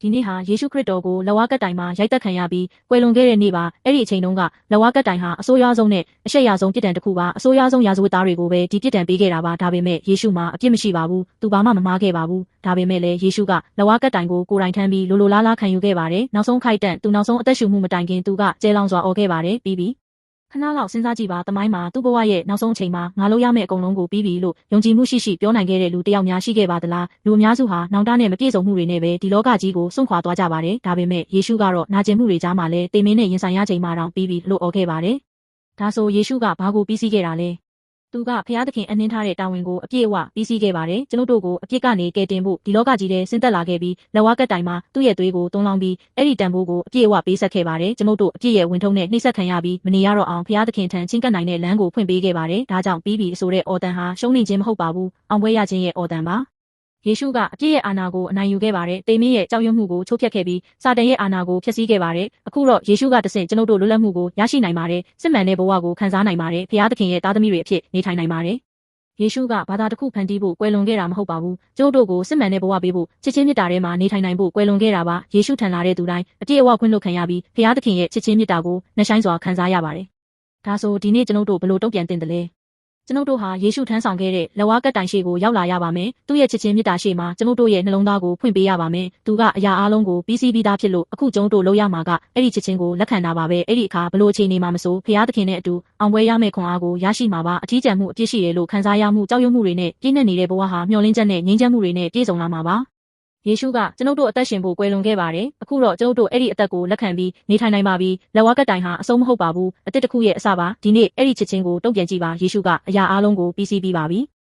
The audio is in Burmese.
ဒီနေ့ဟာယေရှုခရစ်တော်ကိုလက်ဝါးကပ်တိုင်မှာရိုက်တက်ခံရပြီးကွယ်လွန်ခဲ့တဲ့နေ့ပါအဲ့ဒီအချိန်တုန်းကလက်ဝါးကပ်တိုင်ဟာအဆိုးရွားဆုံးနဲ့အရှက်ရဆုံးပြစ်ဒဏ်တစ်ခုပါအဆိုးရွားဆုံးရာဇဝတ်သားတွေကိုပဲဒီပြစ်ဒဏ်ပေးခဲ့တာပါဒါပေမဲ့ယေရှုမှာအပြစ်မရှိပါဘူးသူဘာမှမမှားခဲ့ပါဘူးဒါပေမဲ့လည်းယေရှုကလက်ဝါးကပ်တိုင်ကိုကိုယ်တိုင်ထမ်းပြီးလိုလိုလားလားခံယူခဲ့ပါတယ်နောက်ဆုံးခိုက်တန့်သူနောက်ဆုံးအသက်ရှူမှုမတိုင်ခင်သူကကျဲလောင်စွာအော်ခဲ့ပါတယ်ပြီးခဏလောက်စဉ်းစားကြည့်ပါသမိုင်းမှာသူ့ဘဝရဲ့နောက်ဆုံးအချိန်မှာငါလုပ်ရမယ့်အကုန်လုံးကိုပြီးပြီလို့ယုံကြည်မှုရှိပြောနိုင်ခဲ့တဲ့လူတစ်ယောက်များရှိခဲ့ပါသလားလူအများစုဟာနောင်တနဲ့မပြည့်စုံမှုတွေနဲ့ပဲဒီလောကကြီးကိုစွန့်ခွာသွားကြပါတယ်ဒါပေမဲ့ယေရှုကတော့နာကျင်မှုတွေကြားမှာလည်းတေမင်းနဲ့ရင်ဆိုင်ရချိန်မှတောင်ပြီးပြီလို့အော်ခဲ့ပါတယ်ဒါဆိုယေရှုကဘာကိုပြီးစီးခဲ့တာလဲသူကဖျားသခင်အနှင်းထားတဲ့တာဝန်ကိုအပြည့်အဝပြီးစီးခဲ့ပါတယ်ကျွန်ုပ်တို့ကိုအပြစ်ကနေကယ်တင်ဖို့ဒီလောကကြီးထဲဆင်းသက်လာခဲ့ပြီးလက်ဝါးကပ်တိုင်မှာသူ့ရဲ့သွေးကိုသွန်းလောင်းပြီးအဲ့ဒီတန်ဖိုးကိုအပြည့်အဝပေးဆက်ခဲ့ပါတယ်ကျွန်ုပ်တို့အပြစ်ရဲ့ဝင်ထုံးနဲ့နှိပ်စက်ခံရပြီးမနေရတော့အောင်ဖျားသခင်ထံချင်းကပ်နိုင်တဲ့လမ်းကိုဖွင့်ပေးခဲ့ပါတယ်ဒါကြောင့်ပြီးပြီဆိုတဲ့အော်တန်ဟာရှုံးနိမ့်ခြင်းမဟုတ်ပါဘူးအောင်ပွဲရခြင်းရဲ့အော်တန်ပါယေရှုကအပြစ်ရဲ့အာဏာကိုအနိုင်ယူခဲ့ပါတယ်။တေမင်းရဲ့ကြောက်ရွံ့မှုကိုချိုးဖျက်ခဲ့ပြီးစာတန်ရဲ့အာဏာကိုဖျက်ဆီးခဲ့ပါတယ်။အခုတော့ယေရှုကတဆင့်ကျွန်ုပ်တို့လွတ်လပ်မှုကိုရရှိနိုင်ပါတယ်။စစ်မှန်တဲ့ဘဝကိုခံစားနိုင်ပါတယ်။ဖျားသခင်ရဲ့သားသမီးတွေအဖြစ်နေထိုင်နိုင်ပါတယ်။ယေရှုကဘာသာတစ်ခုဖန်တီးဖို့ကွယ်လွန်ခဲ့တာမဟုတ်ပါဘူး။ကျို့တို့ကိုစစ်မှန်တဲ့ဘဝပေးဖို့ချစ်ချင်းမေတ္တာထဲမှာနေထိုင်နိုင်ဖို့ကွယ်လွန်ခဲ့တာပါ။ယေရှုထံလာတဲ့သူတိုင်းအပြည့်အဝခွင့်လွှတ်ခံရပြီးဖျားသခင်ရဲ့ချစ်ချင်းမေတ္တာကိုနှဆိုင်စွာခံစားရပါတယ်။ဒါဆိုဒီနေ့ကျွန်ုပ်တို့ဘယ်လိုတုံ့ပြန်သင့်တယ်လဲ။ကျွန်ုပ်တို့ဟာယေရှုထမ်းဆောင်ခဲ့တဲ့လက်ဝါးကပ်တိုင်ရှိကိုရောက်လာရပါမယ်။သူ့ရဲ့ချစ်ချင်းမေတ္တာရှိမှာကျွန်ုပ်တို့ရဲ့နှလုံးသားကိုဖွင့်ပေးရပါမယ်။သူကအရာအလုံးကိုပြီးစီးပြီးသားဖြစ်လို့အခုကျွန်ုပ်တို့လုပ်ရမှာကအဲ့ဒီချစ်ချင်းကိုလက်ခံတာပါပဲ။အဲ့ဒီအခါဘလို့အခြေအနေမှာမဆိုဖျားသခင်နဲ့အတူအောင်ပွဲရမယ့်ခွန်အားကိုရရှိမှာပါ။အထီးကျန်မှုအပြစ်ရှိတယ်လို့ခံစားရမှုကြောက်ရွံ့မှုတွေနဲ့ပြည့်နှက်နေတဲ့ဘဝဟာမျှော်လင့်ချက်နဲ့ငြိမ်းချမ်းမှုတွေနဲ့ပြည့်စုံလာမှာပါ။ယေရှုကကျွန်ုပ်တို့အသက်ရှင်ဖို့ကွယ်လွန်ခဲ့ပါတယ်။အခုတော့ကျွန်ုပ်တို့အဲ့ဒီအသက်ကိုလက်ခံပြီးနေထိုင်နိုင်ပါပြီ။လက်ဝါးကပ်တိုင်ဟာအဆုံးမဟုတ်ပါဘူး။အသက်တစ်ခုရဲ့အစပါ။ဒီနေ့အဲ့ဒီချစ်ချင်းကိုတုံ့ပြန်ကြည့်ပါယေရှုကအရာအလုံးကိုပြီးစီးပြီးပါပြီ။